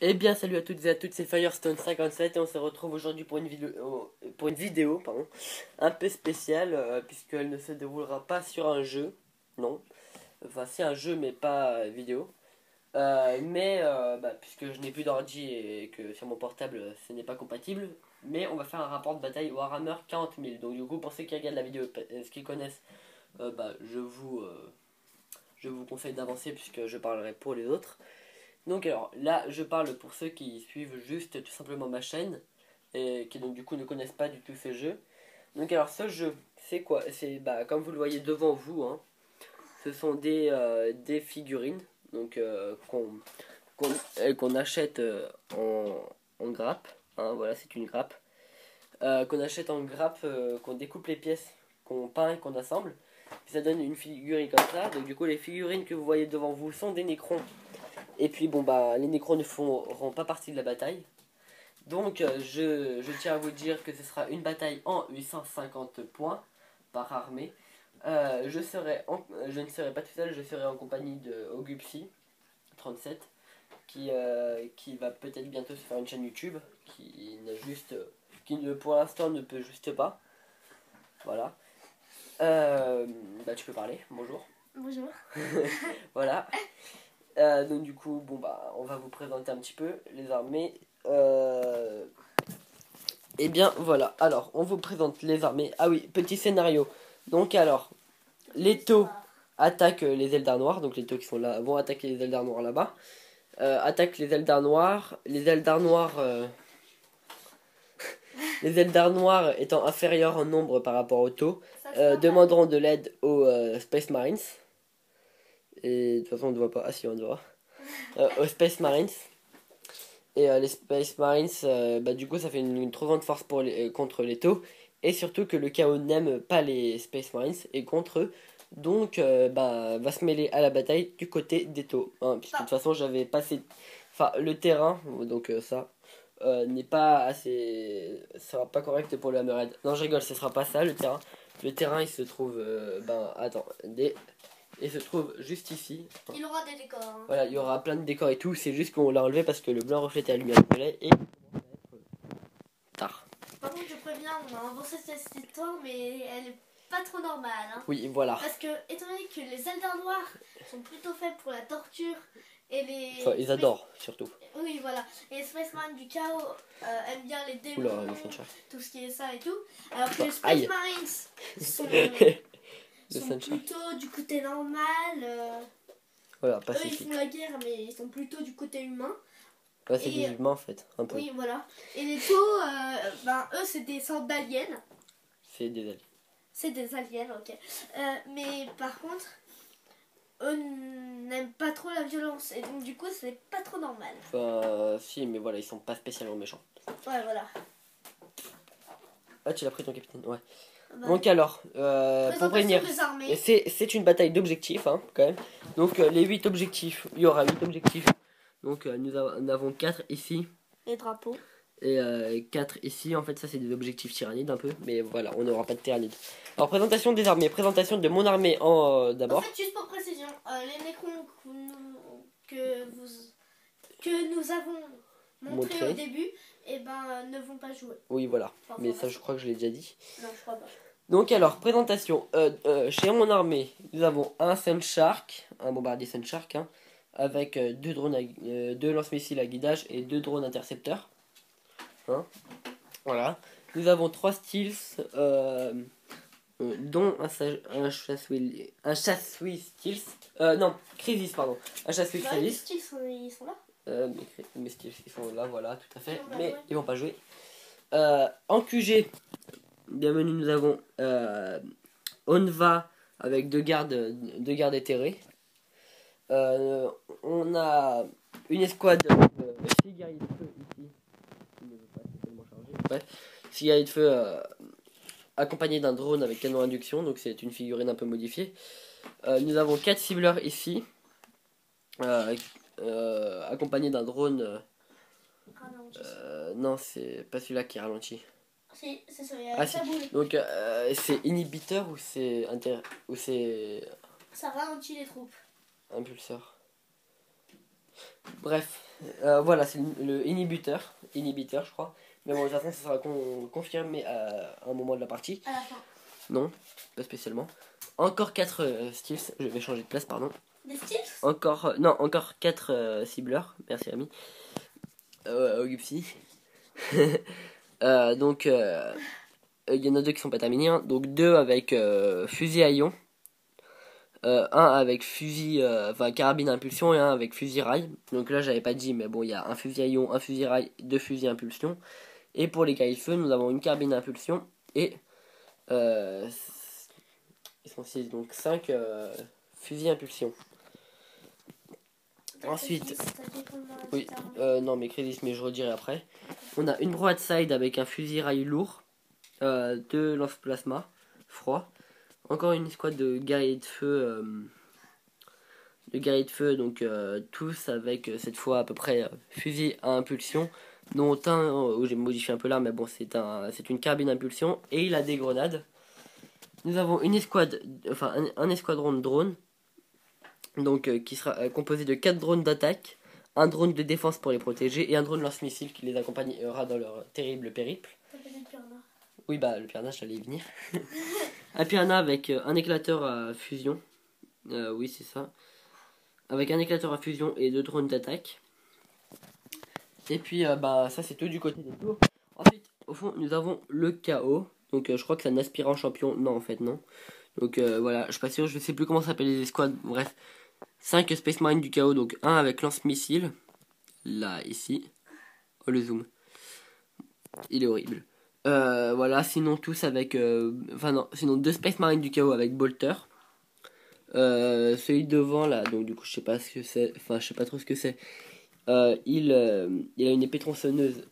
Eh bien salut à toutes et à tous, c'est Firestone57 et on se retrouve aujourd'hui pour une vidéo pardon, un peu spéciale puisqu'elle ne se déroulera pas sur un jeu, non, enfin c'est un jeu mais pas vidéo, puisque je n'ai plus d'ordi et que sur mon portable ce n'est pas compatible, mais on va faire un rapport de bataille Warhammer 40 000, donc du coup pour ceux qui regardent la vidéo, ce qu'ils connaissent, je vous conseille d'avancer puisque je parlerai pour les autres. Donc alors là je parle pour ceux qui suivent juste tout simplement ma chaîne et qui donc du coup ne connaissent pas du tout ce jeu. Donc alors ce jeu c'est quoi? C'est comme vous le voyez devant vous, hein, ce sont des figurines donc qu'on achète en grappe, hein, voilà c'est une grappe qu'on achète en grappe, qu'on découpe les pièces, qu'on peint et qu'on assemble. Ça donne une figurine comme ça. Donc du coup les figurines que vous voyez devant vous sont des Necrons. Et puis les Necrons ne feront pas partie de la bataille. Donc je tiens à vous dire que ce sera une bataille en 850 points par armée. Je ne serai pas tout seul, je serai en compagnie de Ogupsi37 qui va peut-être bientôt se faire une chaîne YouTube qui pour l'instant ne peut juste pas. Voilà. Tu peux parler, bonjour. Bonjour. Voilà. Donc du coup, on va vous présenter un petit peu les armées. Et bien voilà, alors on vous présente les armées. Ah oui, petit scénario. Donc alors, les taux attaquent les Eldar noirs, donc les taux qui sont là vont attaquer les Eldar noirs là-bas. Attaquent les Eldar noirs. Les Eldar noirs, les Eldar noirs étant inférieurs en nombre par rapport aux taux, demanderont de l'aide aux Space Marines. Et de toute façon on ne voit pas. Ah si on le voit. Aux Space Marines. Et les Space Marines, du coup ça fait une trop grande force contre les taux. Et surtout que le chaos n'aime pas les Space Marines et contre eux. Donc va se mêler à la bataille du côté des taux, hein, puisque de toute façon j'avais passé. Enfin le terrain, donc ça n'est pas assez. Ça sera pas correct pour le Hammerhead. Non je rigole, ce sera pas ça le terrain. Le terrain il se trouve. Il se trouve juste ici. Il aura des décors. Hein. Voilà, il y aura plein de décors et tout. C'est juste qu'on l'a enlevé parce que le blanc reflétait la lumière du soleil et tard. Par contre, je préviens, on a avancé cette histoire, mais elle est pas trop normale. Hein. Oui, voilà. Parce que, étant donné que les Eldar noirs sont plutôt faits pour la torture et les. Enfin, ils adorent surtout. Oui, voilà. Et les Space Marines du chaos aiment bien les démons, tout ce qui est ça et tout. Alors que les Space Marines sont. sont plutôt du côté normal. Voilà, eux ils font la guerre mais ils sont plutôt du côté humain. Ouais, c'est des humains en fait, un peu. Oui, voilà. Et les taux, eux c'est des sortes d'aliens. C'est des aliens. C'est des aliens, ok. Mais par contre, eux n'aiment pas trop la violence et donc du coup c'est pas trop normal. Enfin, si, mais voilà, ils sont pas spécialement méchants. Ouais, voilà. Ah, tu l'as pris ton capitaine, ouais. Donc alors, pour prévenir, c'est une bataille d'objectifs, hein, quand même. Donc les 8 objectifs, il y aura 8 objectifs. Donc nous en avons 4 ici. Les drapeaux. Et 4 ici, en fait ça c'est des objectifs tyrannides un peu. Mais voilà, on n'aura pas de tyrannides. Alors présentation des armées, présentation de mon armée d'abord. En fait, juste pour précision, les Necrons que nous avons montré au début, ne vont pas jouer. Oui voilà, mais ça je crois que je l'ai déjà dit. Non, je crois pas. Donc alors, présentation. Chez mon armée, nous avons un Sunshark, un bombardier Sunshark, hein, avec deux lance-missiles à guidage et 2 drones intercepteurs. Hein, voilà. Nous avons 3 Stealth, dont un chasse-oui Stealth. Non, Crisis, pardon. Un chasse-oui Crisis. Les Stealth, ils sont là. Mes Stealth, ils sont là, voilà, tout à fait. Mais ils vont pas jouer. En QG, bienvenue, nous avons Onva avec deux gardes éthérés. On a une escouade de 6 guerriers de feu ici. Qui ne veut pas tellement charger. Bref, 6 guerriers de feu accompagnés d'un drone avec canon induction. Donc c'est une figurine un peu modifiée. Nous avons 4 cibleurs ici. Accompagnés d'un drone. Non, c'est pas celui-là qui ralentit. C'est celui-là. Donc c'est inhibiteur ou c'est ça ralentit les troupes. Impulseur. Bref, Voilà, c'est le inhibiteur, je crois. Mais bon, de toute façon, ça sera confirmé à un moment de la partie. À la fin. Non, pas spécialement. Encore 4 styles, je vais changer de place, pardon. Des styles? Encore, non, encore 4 cibleurs, merci ami. Gupsy. Donc, il y en a 2 qui sont pas terminés, hein. Donc 2 avec fusil à ion. Un avec fusil, enfin carabine à impulsion et un avec fusil rail. Donc là j'avais pas dit, mais bon, il y a un fusil à ion, un fusil rail, 2 fusils à impulsion. Et pour les cailles-feu, nous avons une carabine à impulsion et ils sont 6, donc 5 fusils à impulsion. Ensuite, oui, non mais crédit, mais je redirai après. On a une broadside avec un fusil rail lourd, 2 lance-plasma froid. Encore une escouade de guerriers de feu, donc tous avec cette fois à peu près fusil à impulsion, dont un où j'ai modifié un peu là, mais bon, c'est une carabine impulsion et il a des grenades. Nous avons une escouade, enfin un escadron de drones, donc qui sera composé de 4 drones d'attaque, un drone de défense pour les protéger et un drone lance-missile qui les accompagnera dans leur terrible périple. Oui, bah le piranha, j'allais y venir. Un piranha avec un éclateur à fusion. Oui, c'est ça. Avec un éclateur à fusion et 2 drones d'attaque. Et puis, bah, ça, c'est tout du côté des tours. Ensuite, au fond, nous avons le chaos. Donc, je crois que c'est un aspirant champion. Non, en fait, non. Donc, voilà, je suis pas sûr. Je sais plus comment s'appellent les escouades. Bref, 5 Space Marines du chaos. Donc, un avec lance-missile. Là, ici. Oh, le zoom. Il est horrible. Voilà, sinon tous avec... Enfin non, sinon 2 Space Marines du chaos avec Bolter. Celui devant là, donc du coup je sais pas ce que c'est, enfin je sais pas trop ce que c'est. Il a une épée tronçonneuse.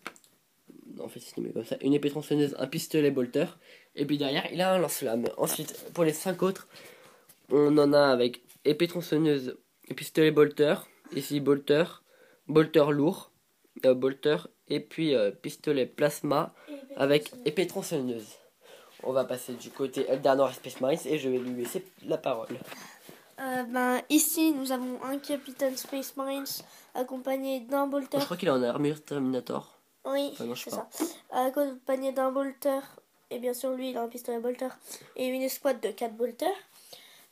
En fait c'est comme ça, une épée tronçonneuse, un pistolet Bolter. Et puis derrière il a un lance-flamme. Ensuite pour les 5 autres, on en a avec épée tronçonneuse, pistolet Bolter. Ici Bolter, Bolter lourd, Bolter. Et puis pistolet plasma avec épée tronçonneuse. On va passer du côté Eldarnor Space Marines et je vais lui laisser la parole. Ici nous avons un capitaine Space Marines accompagné d'un bolter. Je crois qu'il est en armure Terminator. Oui, enfin, c'est ça. Accompagné d'un bolter. Et bien sûr lui il a un pistolet bolter. Et une escouade de 4 bolters.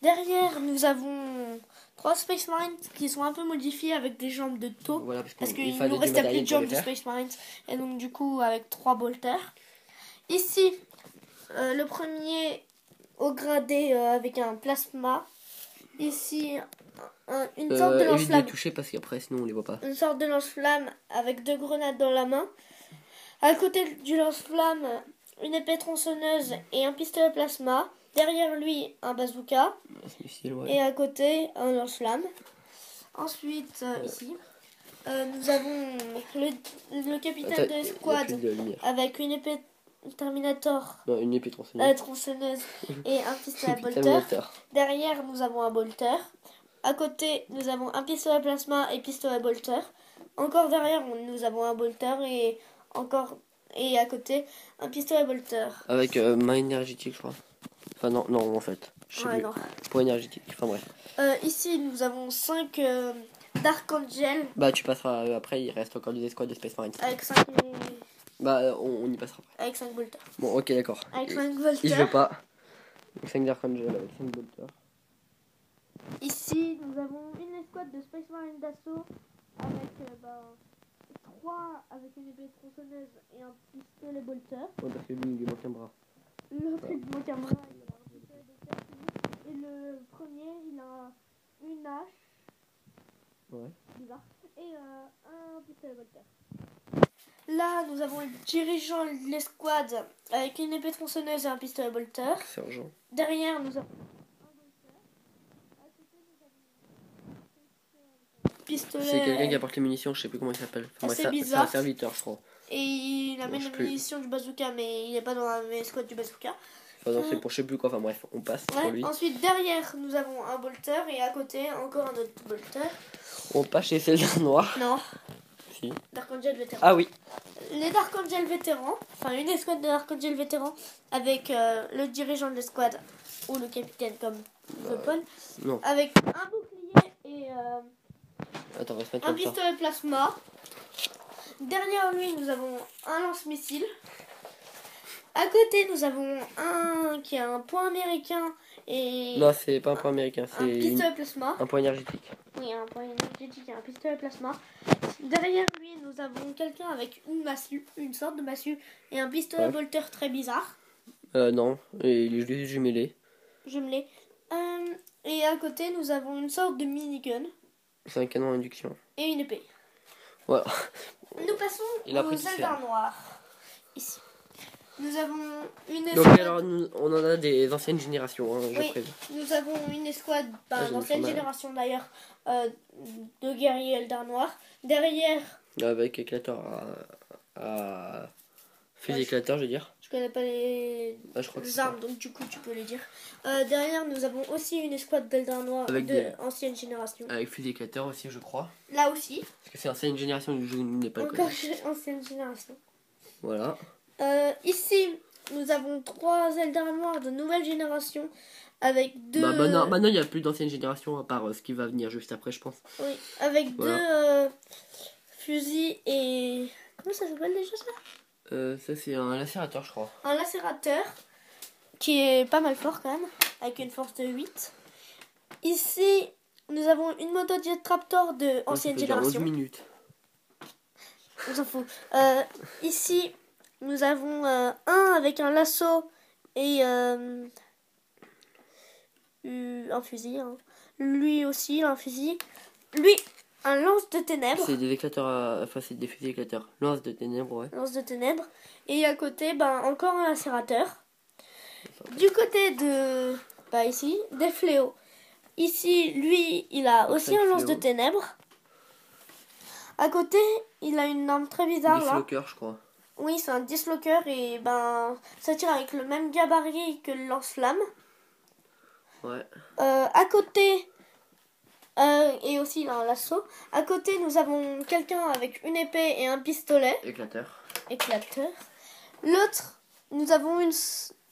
Derrière, nous avons 3 Space Marines qui sont un peu modifiés avec des jambes de taux. Voilà, parce qu'il nous restait plus de jambes de Space Marines. Et donc, du coup, avec 3 bolters. Ici, le premier au gradé avec un plasma. Ici, une sorte de lance-flamme. Évite de toucher parce qu'après, sinon, on les voit pas. Une sorte de lance-flamme avec 2 grenades dans la main. À côté du lance-flamme, une épée tronçonneuse et un pistolet plasma. Derrière lui, un bazooka. Missile, ouais. Et à côté, un lance-flamme. Ensuite, ici, nous avons le capitaine de l'escouade avec une épée Terminator. Non, une épée tronçonneuse. Tronçonneuse et un pistolet bolter. Derrière, nous avons un bolter. À côté, nous avons un pistolet plasma et pistolet bolter. Encore derrière, nous avons un bolter et à côté, un pistolet bolter. Avec main énergétique, je crois. Enfin, non, en fait. Je sais plus. Non. Pour énergétique. Enfin, bref. Ici, nous avons 5 Dark Angel. Bah, tu passeras après, il reste encore des escouades de Space Marines. Avec 5. Bah, on y passera après. Avec 5 bolters. Bon, ok, d'accord. Avec 5 bolters. Je veux pas. Donc, 5 Dark Angel avec 5 bolters. Ici, nous avons une escouade de Space Marine d'assaut avec 3 avec une épée tronçonneuse et un pistolet bolter. Ouais, parce que lui, il lui manque un bras. L'autre, il lui manque un bras, il a un pistolet bolter. Et le premier, il a une hache. Ouais. Bizarre. Et un pistolet bolter. Là, nous avons le dirigeant de l'escouade avec une épée tronçonneuse et un pistolet bolter. Sergent. Derrière, nous avons un bolter. À côté, nous avons un pistolet. C'est quelqu'un qui apporte les munitions, je sais plus comment il s'appelle. Enfin, c'est bizarre. C'est un serviteur, je crois. Et il amène les munitions du bazooka, mais il n'est pas dans la escouade du bazooka. Enfin, non, c'est pour je sais plus quoi. Enfin, bref, on passe pour lui. Ensuite, derrière, nous avons un bolter et à côté, encore un autre bolter. On passe chez celle noir. Non. Si. Dark Angel vétéran. Ah oui. Les Dark Angel vétérans, enfin une escouade de Dark Angel vétérans avec le dirigeant de l'escouade ou le capitaine comme The Paul. Non. Avec un bouclier et Attends, on va se mettre un comme ça. pistolet plasma. Derrière lui, nous avons un lance-missile. À côté, nous avons un qui a un point américain et... Non, c'est pas un point américain, c'est un pistolet plasma. un point énergétique. Oui, un point énergétique et un pistolet plasma. Derrière lui, nous avons quelqu'un avec une massue, une sorte de massue et un pistolet volteur très bizarre. Non, et il est juste jumelé. Jumelé. Et à côté, nous avons une sorte de minigun. C'est un canon à induction. Et une épée. Voilà. Nous passons aux Eldar noirs. Ici. Nous avons une escouade. Donc alors, on en a des anciennes générations, hein, je préviens. Nous avons une escouade d'ancienne génération d'ailleurs de guerriers Eldar noirs. Derrière... Avec éclateur à... fusil éclateur, je veux dire. Je connais pas les armes, donc du coup tu peux les dire. Derrière, nous avons aussi une escouade d'Eldar noirs ancienne génération. Avec fusil éclateur aussi, je crois. Là aussi. Parce que c'est ancienne génération du jeu, n'est pas encore ancienne génération. Voilà. Ici, nous avons 3 Eldar noirs de nouvelle génération avec 2... Maintenant, il n'y a plus d'ancienne génération à part ce qui va venir juste après, je pense. Oui, avec 2 fusils et... Comment ça s'appelle déjà ça? Ça c'est un lacérateur, je crois. Un lacérateur qui est pas mal fort quand même, avec une force de 8. Ici, nous avons une motojet Raptor de ancienne génération. 11 minutes. On s'en fout. Ici, nous avons un avec un lasso et un fusil. Hein. Lui aussi, un fusil. Lui, un lance de ténèbres. C'est des éclateurs, enfin c'est des fusils éclateurs. Lance de ténèbres, ouais. Lance de ténèbres. Et à côté, encore un lacérateur. Du côté de, ici, des fléaux. Ici, lui, il a aussi un lance de ténèbres. À côté, il a une arme très bizarre là. Dislocker, je crois. Oui, c'est un dislocker et ça tire avec le même gabarit que le lance-flamme. Ouais. À côté, et aussi il a un lasso. À côté, nous avons quelqu'un avec une épée et un pistolet. Éclateur. L'autre, nous avons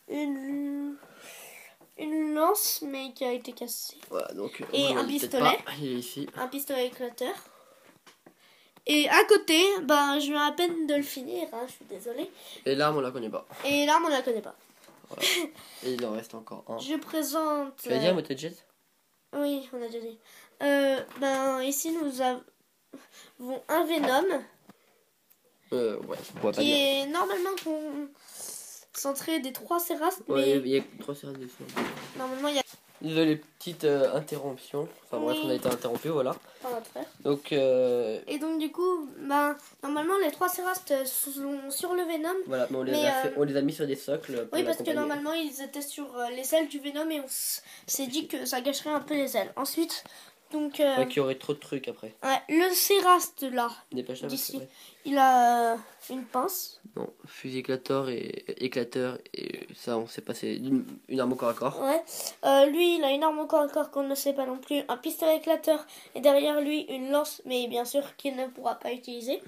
une lance, mais qui a été cassée. Voilà, donc, et un pistolet. Il est ici. Un pistolet éclateur. Et à côté, je viens à peine de le finir, hein, je suis désolée. Et l'arme, on la connaît pas. Voilà. Et il en reste encore un. Je présente... Tu vas dire motojet? Oui, on a déjà dit. Ici, nous avons un Venom. Ouais, on va pas qui dire. est normalement concentré des 3 Cérastes. Ouais, il y a 3 Cérastes dessus. Normalement, il y a... Désolé, petite interruption. Enfin bref, on a été interrompu, voilà. Par notre frère. Donc, Et donc du coup, normalement les 3 Cérastes sont sur le Venom. Voilà, mais on les a mis sur des socles. Oui, parce que normalement ils étaient sur les ailes du Venom et on s'est dit que ça gâcherait un peu les ailes. Ensuite, donc... qu'il y aurait trop de trucs après. Ouais, le Céraste là, d'ici, il a une pince. Non, fusil éclateur et ça on sait pas, c'est une arme au corps à corps. Ouais, lui il a une arme au corps à corps qu'on ne sait pas non plus, un pistolet éclateur et derrière lui une lance, mais bien sûr qu'il ne pourra pas utiliser.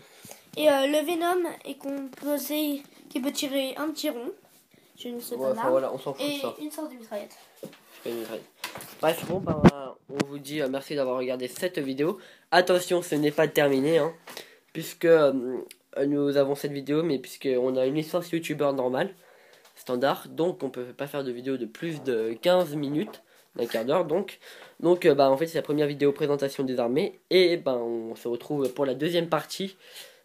Et le Venom est composé, qui peut tirer un petit rond, je ne sais pas voilà, on s'en fout et ça. une sorte de mitraillette. Bref, bon, on vous dit merci d'avoir regardé cette vidéo. Attention, ce n'est pas terminé, hein, puisque nous avons cette vidéo, mais puisqu'on a une licence youtubeur normale, standard, donc on peut pas faire de vidéo de plus de 15 minutes, d'un quart d'heure donc. Donc en fait c'est la première vidéo présentation des armées, et on se retrouve pour la deuxième partie,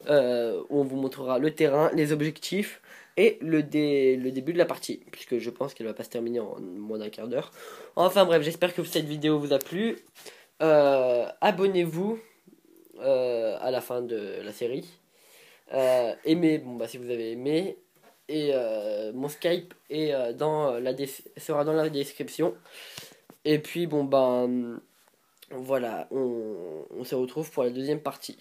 où on vous montrera le terrain, les objectifs, et le début de la partie, puisque je pense qu'elle va pas se terminer en moins d'un quart d'heure. Enfin bref, j'espère que cette vidéo vous a plu. Abonnez-vous à la fin de la série. Aimez, si vous avez aimé. Et mon Skype est sera dans la description. Et puis voilà, on se retrouve pour la deuxième partie.